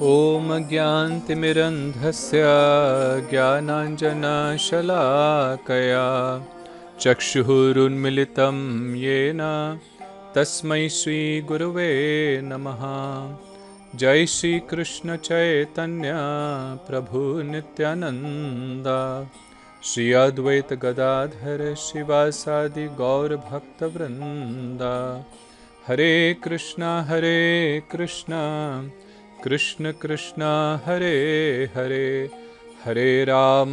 ॐ ज्ञानतिमिरन्धस्य ज्ञानाञ्जनशलाकया चक्षुरुन्मिलितं येन तस्मै श्रीगुरवे नमः। जय श्रीकृष्ण चैतन्य प्रभु नित्यानन्द श्री अद्वैत गदाधर शिवासादि गौरभक्तवृन्द। हरे कृष्णा कृष्ण कृष्ण हरे हरे, हरे Ram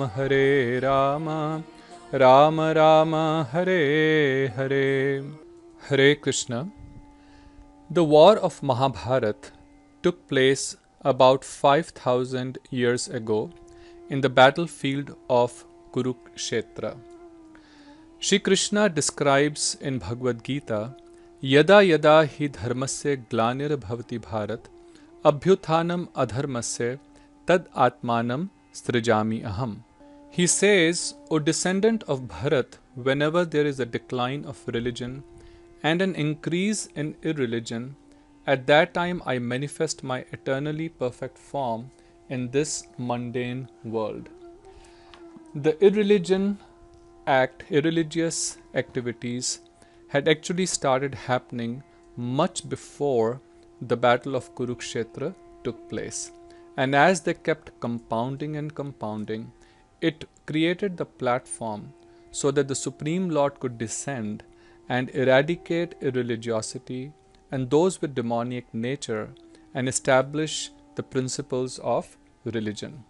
Ram Ram Hare Hare. Hare Krishna. The war of Mahabharat took place about 5,000 years ago in the battlefield of Kurukshetra. Shri Krishna describes in Bhagavad Gita, Yada yada hi dharmasya glanir bhavati bharat abhyuthanam adharmasya tad atmanam srijami aham. He says, O descendant of Bharat, whenever there is a decline of religion and an increase in irreligion, at that time I manifest my eternally perfect form in this mundane world. The irreligious activities had actually started happening much before the battle of Kurukshetra took place. And as they kept compounding and compounding, it created the platform so that the Supreme Lord could descend and eradicate irreligiosity and those with demoniac nature and establish the principles of religion.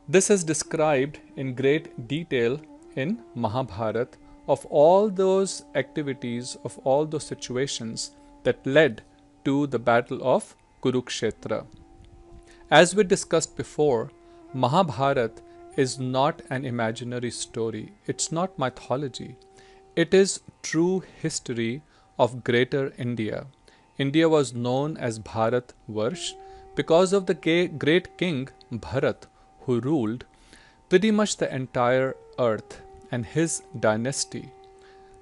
This is described in great detail in Mahabharat of all those activities, of all those situations that led to the battle of Kurukshetra. As we discussed before, Mahabharat is not an imaginary story. It's not mythology. It is true history of Greater India. India was known as Bharat Varsh because of the great king Bharat, who ruled pretty much the entire earth, and his dynasty,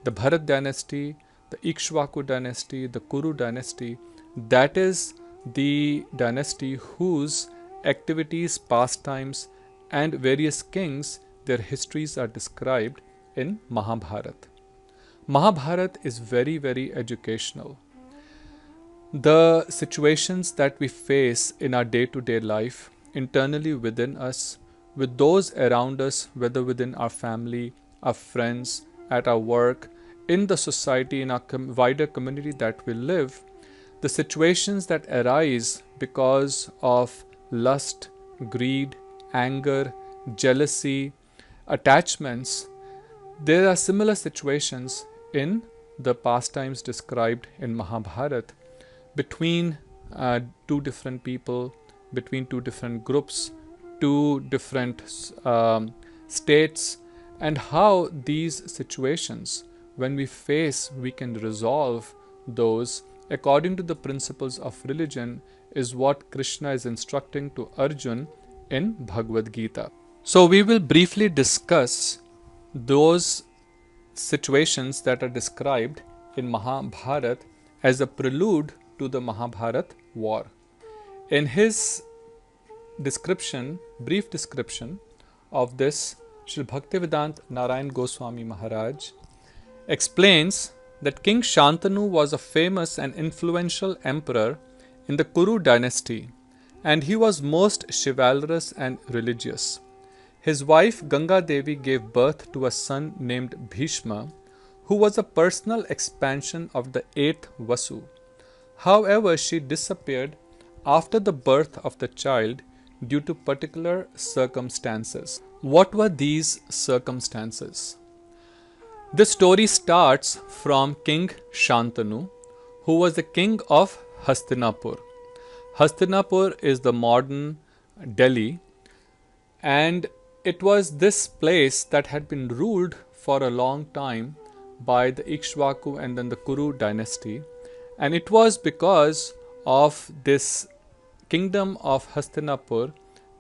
the Bharat dynasty, the Ikshvaku dynasty, the Kuru dynasty, that is the dynasty whose activities, pastimes, and various kings, their histories are described in Mahabharat. Mahabharat is very, very educational. The situations that we face in our day-to-day life, internally within us, with those around us, whether within our family, our friends, at our work, in the society, in our wider community that we live, the situations that arise because of lust, greed, anger, jealousy, attachments, there are similar situations in the pastimes described in Mahabharat between two different people, between two different groups, two different states, and how these situations, when we face, we can resolve those according to the principles of religion, is what Krishna is instructing to Arjun in Bhagavad Gita. So we will briefly discuss those situations that are described in Mahabharat as a prelude to the Mahabharat war. In his description, brief description of this, Sri Bhaktivedanta Narayan Goswami Maharaj explains that King Shantanu was a famous and influential emperor in the Kuru dynasty, and he was most chivalrous and religious. His wife Ganga Devi gave birth to a son named Bhishma, who was a personal expansion of the 8th Vasu. However, she disappeared after the birth of the child due to particular circumstances. What were these circumstances? The story starts from King Shantanu, who was the king of Hastinapur. Hastinapur is the modern Delhi, and it was this place that had been ruled for a long time by the Ikshvaku and then the Kuru dynasty. And it was because of this kingdom of Hastinapur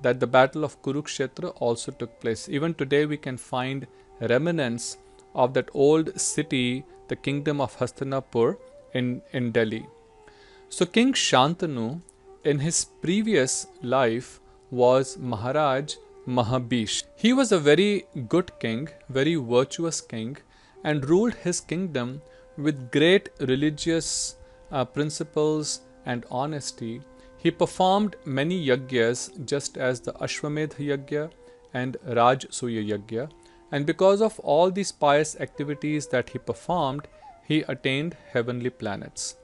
that the battle of Kurukshetra also took place. Even today we can find remnants of that old city, the kingdom of Hastinapur in Delhi. So King Shantanu in his previous life was Maharaj Mahabhish. He was a very good king, very virtuous king, and ruled his kingdom with great religious principles and honesty. He performed many yagyas, just as the Ashwamedha yagya and Rajsuya yagya, and because of all these pious activities that he performed, he attained heavenly planets.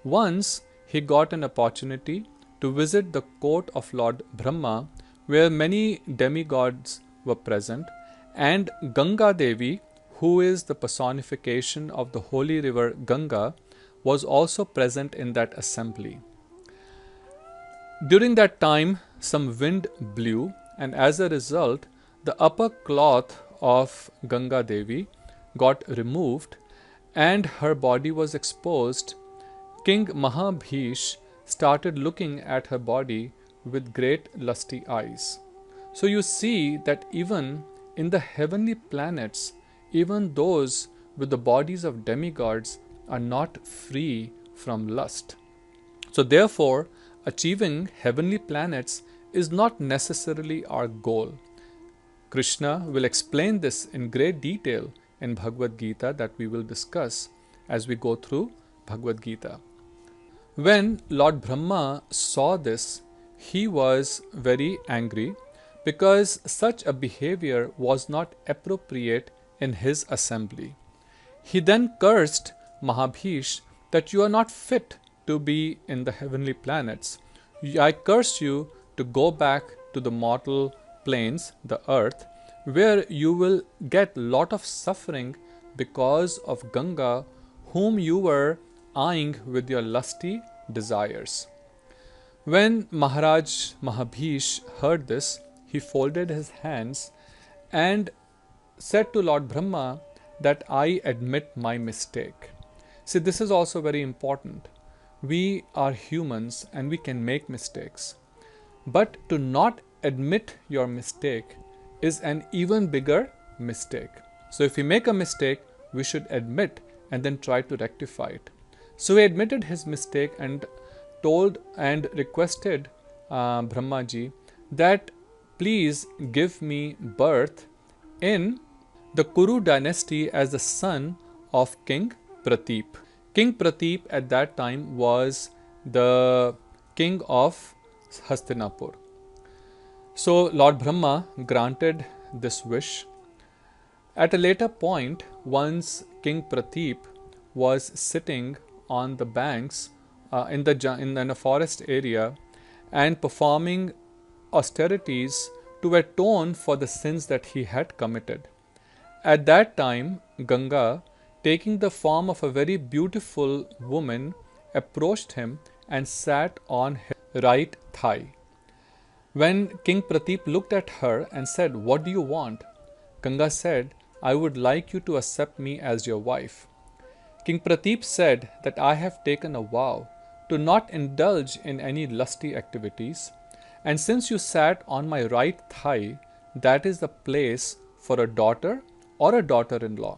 Once he got an opportunity to visit the court of Lord Brahma, where many demigods were present, and Ganga Devi, who is the personification of the holy river Ganga, was also present in that assembly. During that time, some wind blew, and as a result, the upper cloth of Ganga Devi got removed and her body was exposed. King Mahabhish started looking at her body with great lusty eyes. So you see that even in the heavenly planets, even those with the bodies of demigods are not free from lust. So therefore, achieving heavenly planets is not necessarily our goal. Krishna will explain this in great detail in Bhagavad Gita that we will discuss as we go through Bhagavad Gita. When Lord Brahma saw this, he was very angry because such a behavior was not appropriate in his assembly. He then cursed Mahabhish that you are not fit to be in the heavenly planets. I curse you to go back to the mortal planes, the earth, where you will get lot of suffering because of Ganga, whom you were eyeing with your lusty desires. When Maharaj Mahabhish heard this, he folded his hands and said to Lord Brahma that I admit my mistake. See, this is also very important. We are humans and we can make mistakes. But to not admit your mistake is an even bigger mistake. So if we make a mistake, we should admit and then try to rectify it. So he admitted his mistake and told and requested Brahmaji that please give me birth in the Kuru dynasty as the son of King Prateep. King Prateep at that time was the king of Hastinapur. So Lord Brahma granted this wish. At a later point, once King Prateep was sitting on the banks in a forest area and performing austerities to atone for the sins that he had committed. At that time, Ganga, taking the form of a very beautiful woman, approached him and sat on his right thigh. When King Prateep looked at her and said, "What do you want?" Ganga said, "I would like you to accept me as your wife." King Prateep said that I have taken a vow to not indulge in any lusty activities, and since you sat on my right thigh, that is the place for a daughter or a daughter-in-law.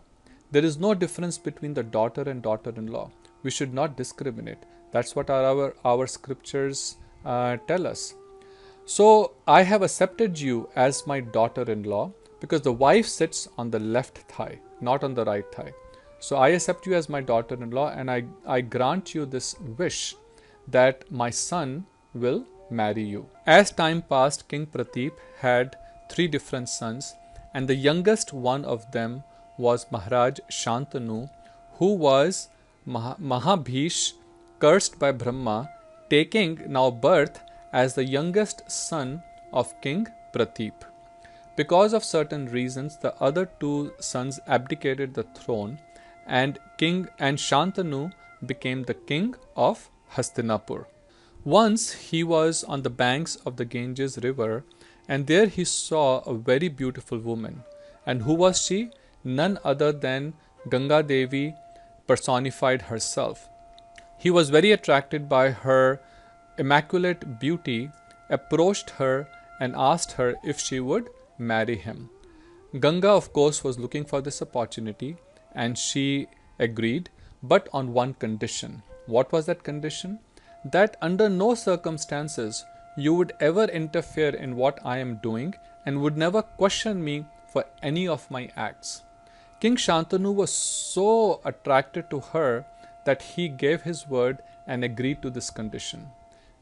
There is no difference between the daughter and daughter-in-law. We should not discriminate. That's what our scriptures tell us. So I have accepted you as my daughter-in-law because the wife sits on the left thigh, not on the right thigh. So I accept you as my daughter-in-law and I grant you this wish that my son will marry you. As time passed, King Prateep had 3 different sons, and the youngest one of them was Maharaj Shantanu, who was Mahabhish, cursed by Brahma, taking now birth as the youngest son of King Prateep. Because of certain reasons, the other 2 sons abdicated the throne, and Shantanu became the king of Hastinapur. Once he was on the banks of the Ganges river, and there he saw a very beautiful woman. And who was she? None other than Ganga Devi personified herself. He was very attracted by her immaculate beauty, approached her and asked her if she would marry him. Ganga, of course, was looking for this opportunity and she agreed, but on one condition. What was that condition? that under no circumstances you would ever interfere in what I am doing and would never question me for any of my acts. King Shantanu was so attracted to her that he gave his word and agreed to this condition.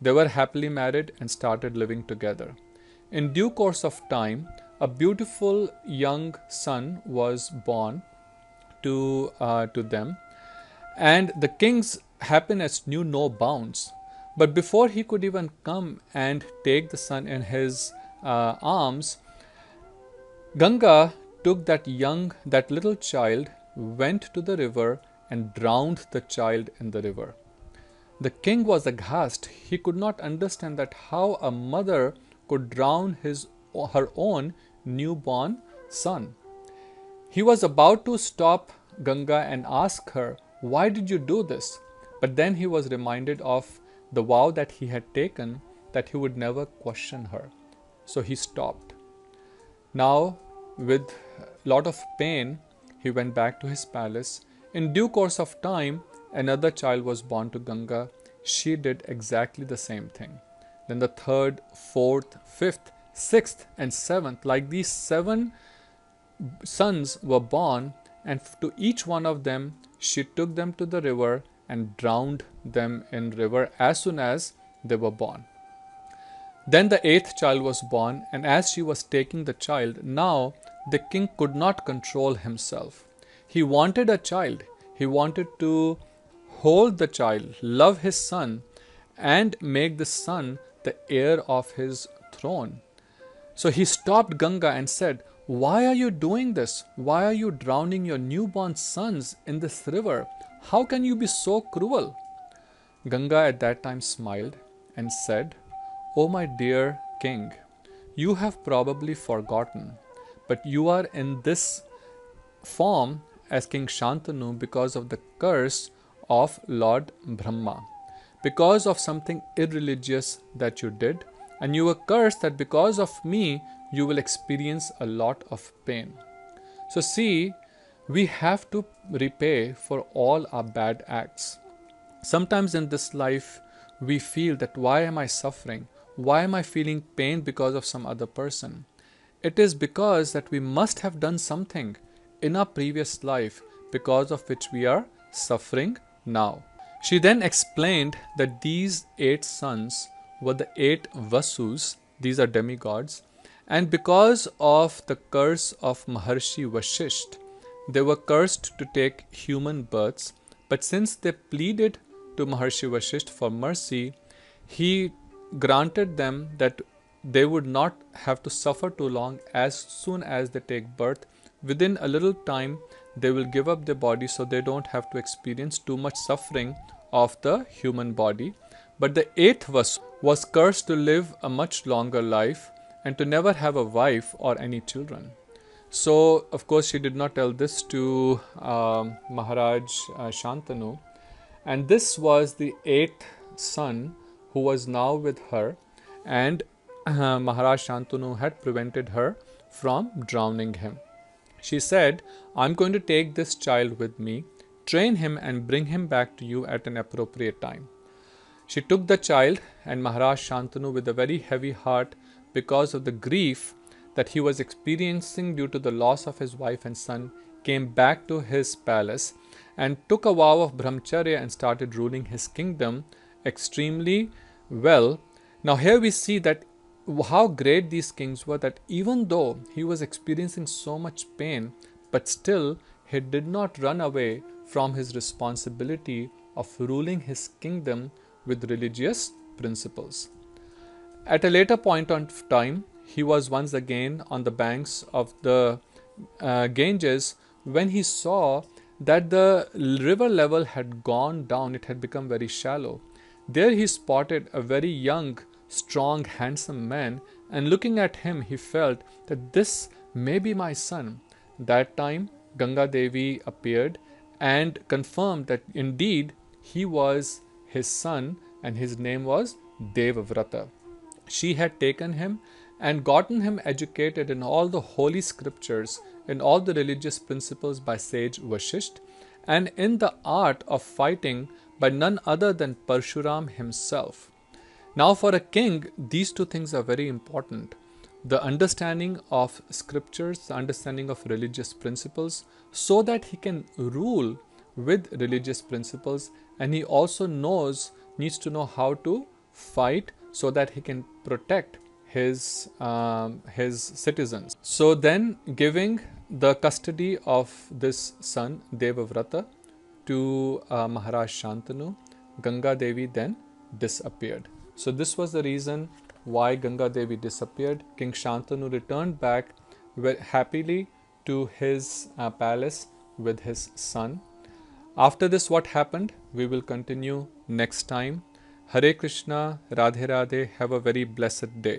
They were happily married and started living together. In due course of time, a beautiful young son was born to them, and the king's happiness knew no bounds. But before he could even come and take the son in his arms, Ganga took that little child, went to the river and drowned the child in the river. The king was aghast. He could not understand that how a mother could drown her own newborn son. He was about to stop Ganga and ask her, "Why did you do this?" But then he was reminded of the vow that he had taken, that he would never question her. So he stopped. Now, with a lot of pain, he went back to his palace. In due course of time, another child was born to Ganga. She did exactly the same thing. Then the third, fourth, fifth, sixth, and seventh, like these 7 sons were born, and to each one of them, she took them to the river and drowned them in river as soon as they were born. Then the 8th child was born, and as she was taking the child, now the king could not control himself. He wanted a child. He wanted to hold the child, love his son, and make the son the heir of his throne. So he stopped Ganga and said, "Why are you doing this? Why are you drowning your newborn sons in this river? How can you be so cruel?" Ganga at that time smiled and said, "Oh my dear king, you have probably forgotten, but you are in this form as King Shantanu because of the curse of Lord Brahma, because of something irreligious that you did, and you were cursed that because of me you will experience a lot of pain." So see, we have to repay for all our bad acts. Sometimes in this life we feel that why am I suffering? Why am I feeling pain because of some other person? It is because that we must have done something in our previous life because of which we are suffering now. She then explained that these 8 sons were the 8 Vasus, these are demigods, and because of the curse of Maharshi Vashisht, they were cursed to take human births. But since they pleaded to Maharshi Vashisht for mercy, he granted them that they would not have to suffer too long. As soon as they take birth, within a little time, they will give up their body so they don't have to experience too much suffering of the human body. But the 8th Vasu was cursed to live a much longer life and to never have a wife or any children. So, of course, she did not tell this to Maharaj Shantanu. And this was the 8th son who was now with her, and Maharaj Shantanu had prevented her from drowning him. She said, "I'm going to take this child with me, train him and bring him back to you at an appropriate time." She took the child, and Maharaj Shantanu, with a very heavy heart because of the grief that he was experiencing due to the loss of his wife and son, came back to his palace and took a vow of brahmacharya and started ruling his kingdom extremely well. Now here we see that how great these kings were, that even though he was experiencing so much pain, but still he did not run away from his responsibility of ruling his kingdom with religious principles. At a later point of time, he was once again on the banks of the Ganges when he saw that the river level had gone down. It had become very shallow. There he spotted a very young, strong, handsome man, and looking at him, he felt that this may be my son. That time, Ganga Devi appeared and confirmed that indeed he was his son, and his name was Devavrata. She had taken him and gotten him educated in all the holy scriptures, in all the religious principles by sage Vashisht, and in the art of fighting by none other than Parshuram himself. Now, for a king, these two things are very important: the understanding of scriptures, the understanding of religious principles, so that he can rule with religious principles, and he also needs to know how to fight so that he can protect his citizens. So then, giving the custody of this son Devavrata to Maharaj Shantanu, Ganga Devi then disappeared. So this was the reason why Ganga Devi disappeared. King Shantanu returned back happily to his palace with his son. After this, what happened? We will continue next time. Hare Krishna, Radhe Radhe. Have a very blessed day.